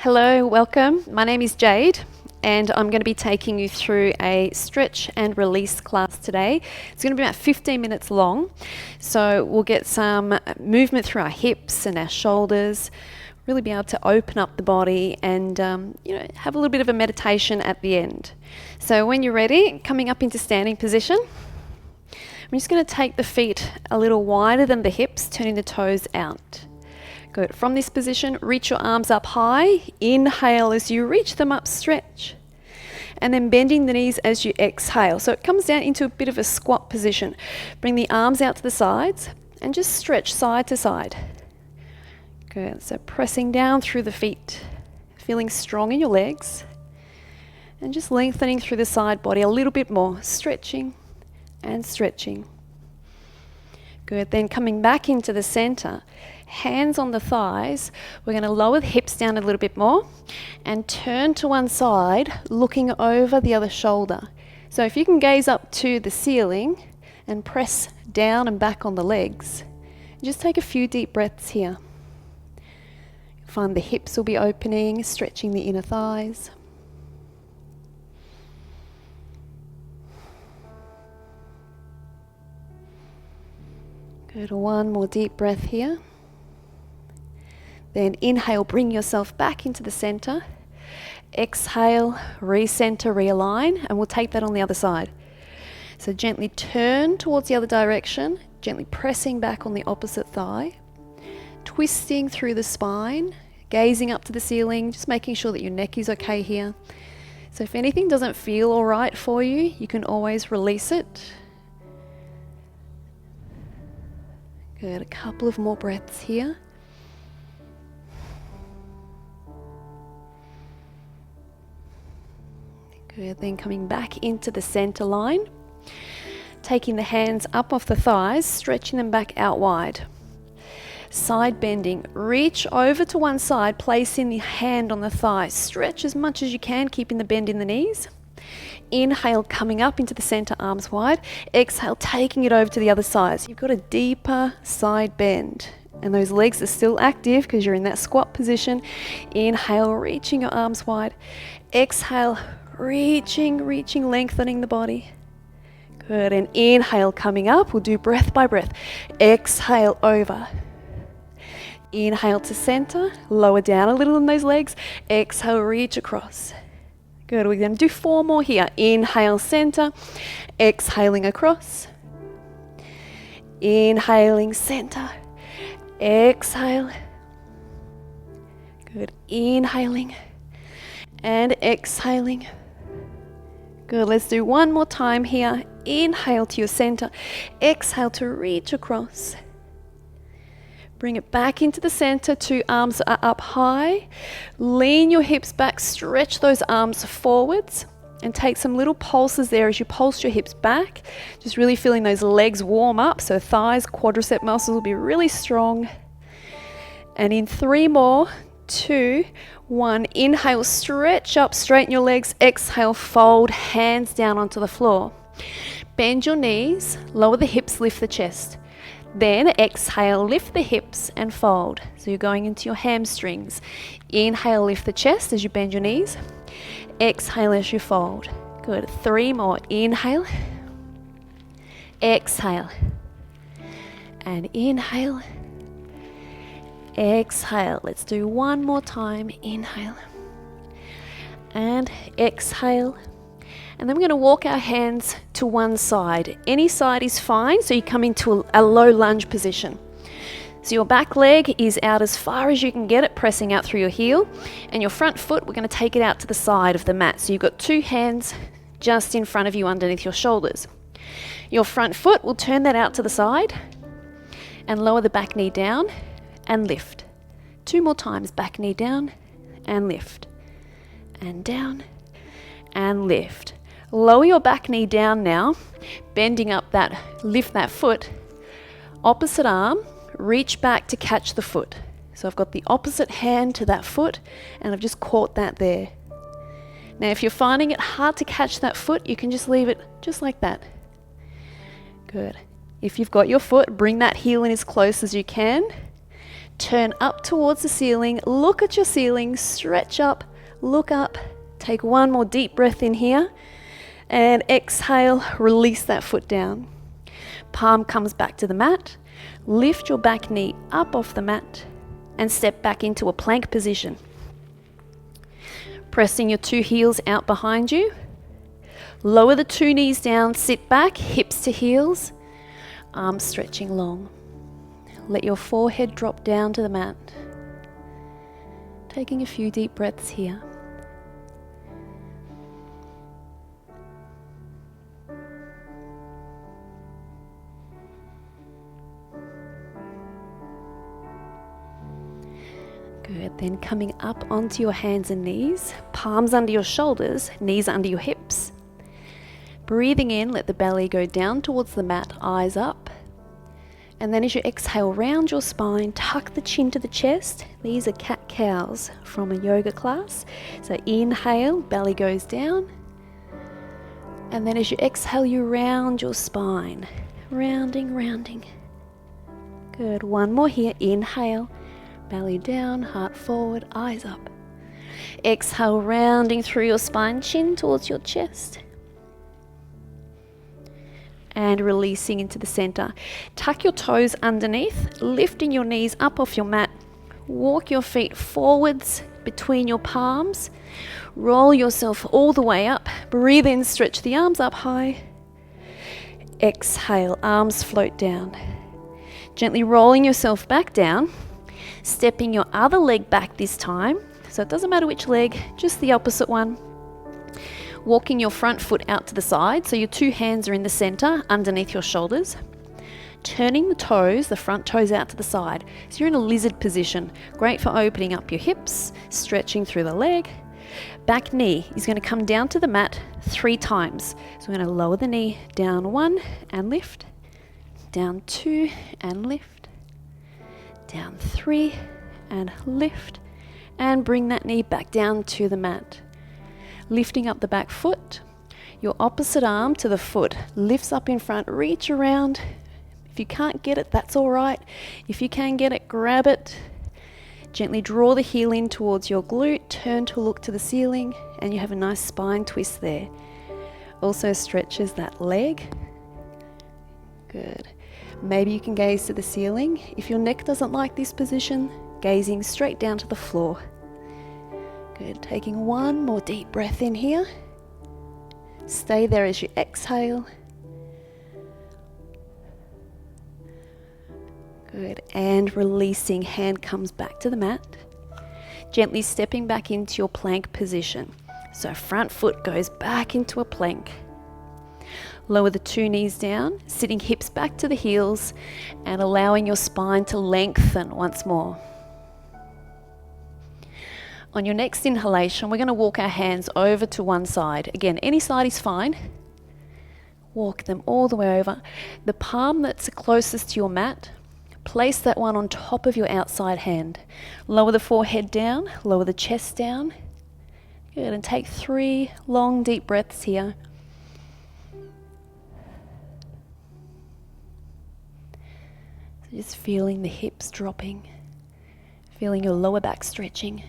Hello, welcome. My name is Jade and I'm going to be taking you through a stretch and release class today. It's going to be about 15 minutes long, so we'll get some movement through our hips and our shoulders, really be able to open up the body and have a little bit of a meditation at the end. So when you're ready, coming up into standing position, I'm just going to take the feet a little wider than the hips, turning the toes out. Good. From this position, reach your arms up high. Inhale as you reach them up, stretch. And then bending the knees as you exhale. So it comes down into a bit of a squat position. Bring the arms out to the sides and just stretch side to side. Good. So pressing down through the feet, feeling strong in your legs. And just lengthening through the side body a little bit more, stretching and stretching. Good. Then coming back into the center, hands on the thighs. We're going to lower the hips down a little bit more and turn to one side, looking over the other shoulder. So if you can gaze up to the ceiling and press down and back on the legs, just take a few deep breaths here. Find the hips will be opening, stretching the inner thighs. Good. One more deep breath here. Then inhale, bring yourself back into the center. Exhale, recenter, realign, and we'll take that on the other side. So gently turn towards the other direction, gently pressing back on the opposite thigh, twisting through the spine, gazing up to the ceiling, just making sure that your neck is okay here. So if anything doesn't feel all right for you, you can always release it. Good, a couple of more breaths here. Good, then coming back into the center line, taking the hands up off the thighs, stretching them back out wide. Side bending, reach over to one side, placing the hand on the thigh. Stretch as much as you can, keeping the bend in the knees. Inhale, coming up into the center, arms wide. Exhale, taking it over to the other side. So you've got a deeper side bend. And those legs are still active because you're in that squat position. Inhale, reaching your arms wide. Exhale, reaching, lengthening the body. Good, and inhale, coming up. We'll do breath by breath. Exhale, over. Inhale to center, lower down a little in those legs. Exhale, reach across. Good, we're going to do 4 more here. Inhale, center, exhaling across. Inhaling, center, exhale. Good, inhaling and exhaling. Good, let's do 1 more time here. Inhale to your center, exhale to reach across. Bring it back into the center, 2 arms are up high. Lean your hips back, stretch those arms forwards and take some little pulses there as you pulse your hips back. Just really feeling those legs warm up, so thighs, quadricep muscles will be really strong. And in 3 more, 2, 1, inhale, stretch up, straighten your legs, exhale, fold, hands down onto the floor. Bend your knees, lower the hips, lift the chest. Then exhale, lift the hips and fold. So you're going into your hamstrings. Inhale, lift the chest as you bend your knees. Exhale as you fold. Good. 3 more. Inhale. Exhale. And inhale. Exhale. Let's do 1 more time. Inhale. And exhale. And then we're going to walk our hands to one side. Any side is fine, so you come into a low lunge position. So your back leg is out as far as you can get it, pressing out through your heel. And your front foot, we're going to take it out to the side of the mat. So you've got 2 hands just in front of you underneath your shoulders. Your front foot, will turn that out to the side and lower the back knee down and lift. 2 more times, back knee down and lift. And down and lift. Lower your back knee down now, bending up that, lift that foot. Opposite arm, reach back to catch the foot. So I've got the opposite hand to that foot and I've just caught that there. Now if you're finding it hard to catch that foot, you can just leave it just like that. Good. If you've got your foot, bring that heel in as close as you can. Turn up towards the ceiling, look at your ceiling, stretch up, look up, take one more deep breath in here, and exhale, release that foot down. Palm comes back to the mat, lift your back knee up off the mat, and step back into a plank position. Pressing your two heels out behind you, lower the two knees down, sit back, hips to heels, arms stretching long. Let your forehead drop down to the mat. Taking a few deep breaths here. Good, then coming up onto your hands and knees, palms under your shoulders, knees under your hips. Breathing in, let the belly go down towards the mat, eyes up. And then as you exhale, round your spine, tuck the chin to the chest. These are cat-cows from a yoga class. So inhale, belly goes down. And then as you exhale, you round your spine. Rounding, rounding. Good, one more here. Inhale, belly down, heart forward, eyes up. Exhale, rounding through your spine, chin towards your chest. And releasing into the center. Tuck your toes underneath, lifting your knees up off your mat. Walk your feet forwards between your palms. Roll yourself all the way up. Breathe in, stretch the arms up high. Exhale, arms float down. Gently rolling yourself back down. Stepping your other leg back this time. So it doesn't matter which leg, just the opposite one. Walking your front foot out to the side, so your two hands are in the center, underneath your shoulders. Turning the toes, the front toes out to the side. So you're in a lizard position. Great for opening up your hips, stretching through the leg. Back knee is going to come down to the mat 3 times. So we're going to lower the knee, down 1 and lift. Down 2 and lift. Down 3 and lift. And bring that knee back down to the mat. Lifting up the back foot, your opposite arm to the foot lifts up in front, reach around. If you can't get it, that's all right. If you can get it, grab it. Gently draw the heel in towards your glute, turn to look to the ceiling, and you have a nice spine twist there. Also stretches that leg. Good. Maybe you can gaze to the ceiling. If your neck doesn't like this position, gazing straight down to the floor. Good, taking one more deep breath in here. Stay there as you exhale. Good, and releasing, hand comes back to the mat. Gently stepping back into your plank position. So front foot goes back into a plank. Lower the two knees down, sitting hips back to the heels and allowing your spine to lengthen once more. On your next inhalation, we're going to walk our hands over to one side. Again, any side is fine. Walk them all the way over. The palm that's closest to your mat, place that one on top of your outside hand. Lower the forehead down, lower the chest down. Good, and take 3 long deep breaths here. So just feeling the hips dropping, feeling your lower back stretching.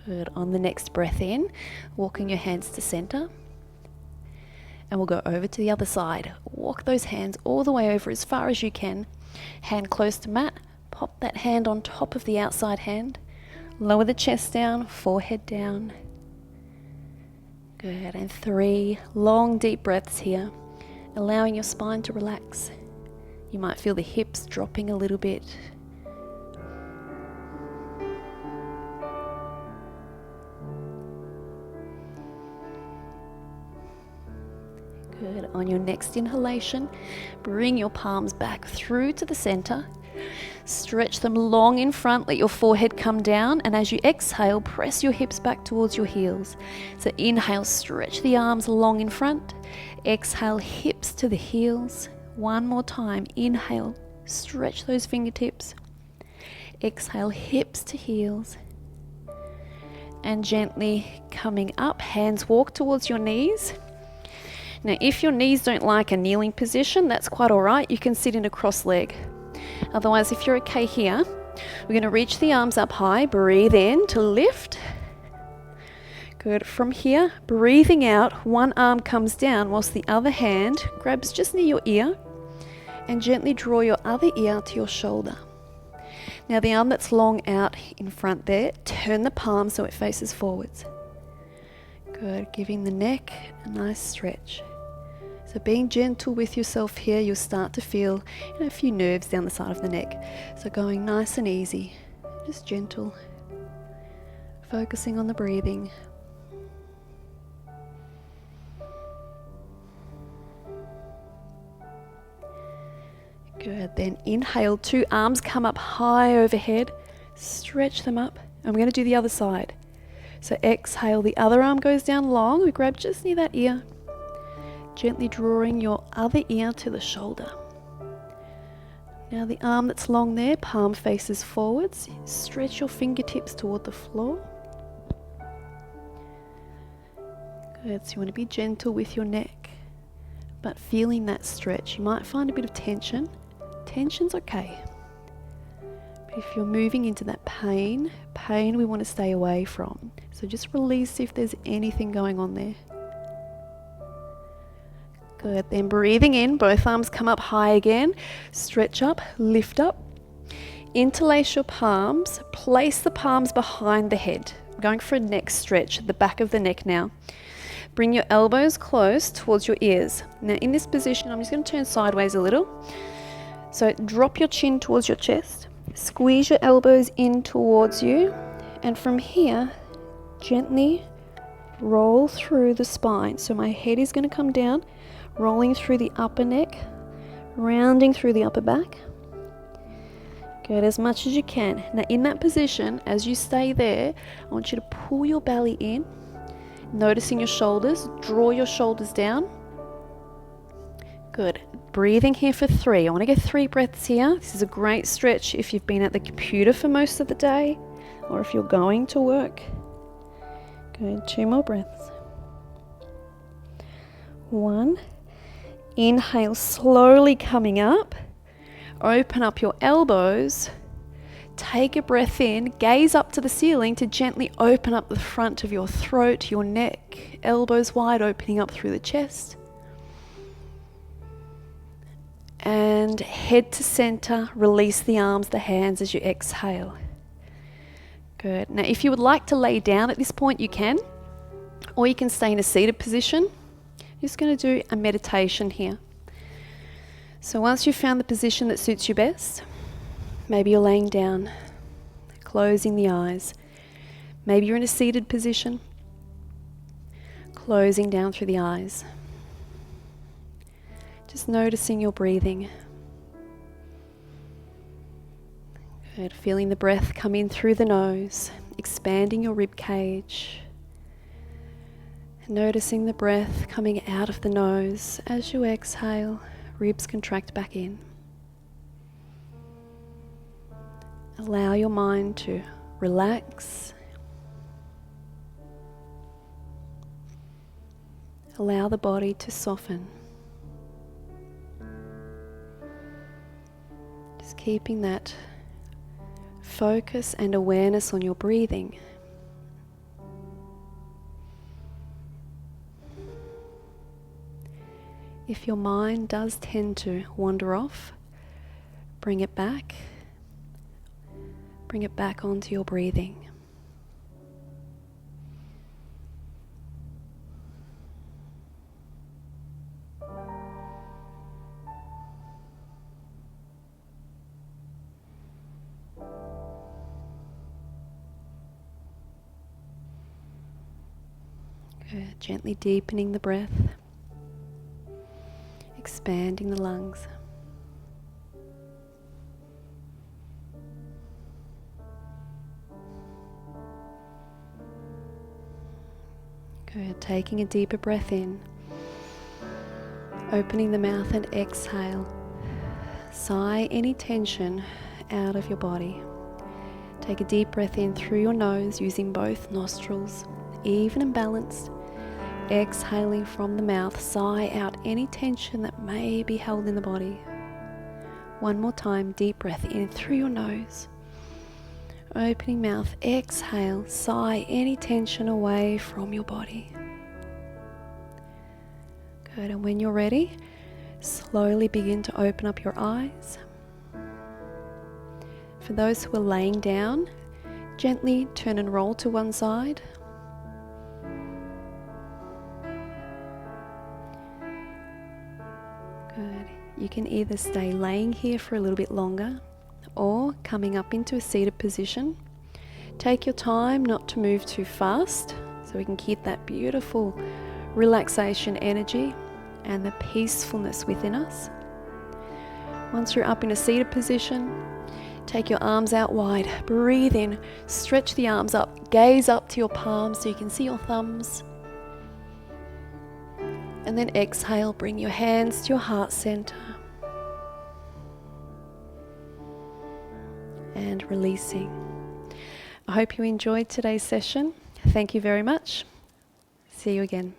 Good. On the next breath in, walking your hands to center. And we'll go over to the other side. Walk those hands all the way over as far as you can. Hand close to mat. Pop that hand on top of the outside hand. Lower the chest down, forehead down. Good. And 3 long deep breaths here, allowing your spine to relax. You might feel the hips dropping a little bit. Good. On your next inhalation, bring your palms back through to the center. Stretch them long in front, let your forehead come down, and as you exhale, press your hips back towards your heels. So inhale, stretch the arms long in front. Exhale, hips to the heels. One more time. Inhale, stretch those fingertips. Exhale, hips to heels. And gently coming up, hands walk towards your knees. Now, if your knees don't like a kneeling position, that's quite all right. You can sit in a cross leg. Otherwise, if you're okay here, we're going to reach the arms up high, breathe in to lift. Good. From here, breathing out, one arm comes down whilst the other hand grabs just near your ear and gently draw your other ear to your shoulder. Now the arm that's long out in front there, turn the palm so it faces forwards. Good. Giving the neck a nice stretch. So being gentle with yourself here, you'll start to feel a few nerves down the side of the neck. So going nice and easy, just gentle, focusing on the breathing. Good. Then inhale, two arms come up high overhead, stretch them up. And we're going to do the other side. So exhale, the other arm goes down long, we grab just near that ear. Gently drawing your other ear to the shoulder. Now the arm that's long there, palm faces forwards. Stretch your fingertips toward the floor. Good, so you want to be gentle with your neck, but feeling that stretch. You might find a bit of tension. Tension's okay. But if you're moving into that pain we want to stay away from. So just release if there's anything going on there. Good, then breathing in, both arms come up high again, stretch up, lift up, interlace your palms, place the palms behind the head. I'm going for a neck stretch, the back of the neck now. Bring your elbows close towards your ears. Now in this position, I'm just going to turn sideways a little. So drop your chin towards your chest, squeeze your elbows in towards you, and from here, gently roll through the spine. So my head is going to come down, rolling through the upper neck, rounding through the upper back. Good, as much as you can. Now in that position, as you stay there, I want you to pull your belly in, noticing your shoulders, draw your shoulders down. Good, breathing here for 3. I want to get 3 breaths here. This is a great stretch if you've been at the computer for most of the day, or if you're going to work. Good, 2 more breaths. 1. Inhale, slowly coming up. Open up your elbows. Take a breath in. Gaze up to the ceiling to gently open up the front of your throat, your neck. Elbows wide, opening up through the chest. And head to center. Release the arms, the hands as you exhale. Good. Now, if you would like to lay down at this point, you can. Or you can stay in a seated position. Just going to do a meditation here. So once you've found the position that suits you best, maybe you're laying down, closing the eyes. Maybe you're in a seated position, closing down through the eyes. Just noticing your breathing. Good. Feeling the breath come in through the nose, expanding your rib cage. Noticing the breath coming out of the nose as you exhale, ribs contract back in. Allow your mind to relax. Allow the body to soften. Just keeping that focus and awareness on your breathing. If your mind does tend to wander off, bring it back. Bring it back onto your breathing. Good. Gently deepening the breath. Expanding the lungs. Good. Taking a deeper breath in. Opening the mouth and exhale. Sigh any tension out of your body. Take a deep breath in through your nose using both nostrils, even and balanced. Exhaling from the mouth, sigh out any tension that may be held in the body. One more time, deep breath in through your nose. Opening mouth, exhale, sigh any tension away from your body. Good, and when you're ready, slowly begin to open up your eyes. For those who are laying down, gently turn and roll to one side. Good. You can either stay laying here for a little bit longer or coming up into a seated position. Take your time not to move too fast so we can keep that beautiful relaxation energy and the peacefulness within us. Once you're up in a seated position, take your arms out wide. Breathe in, stretch the arms up, gaze up to your palms so you can see your thumbs. And then exhale, bring your hands to your heart center. And releasing. I hope you enjoyed today's session. Thank you very much. See you again.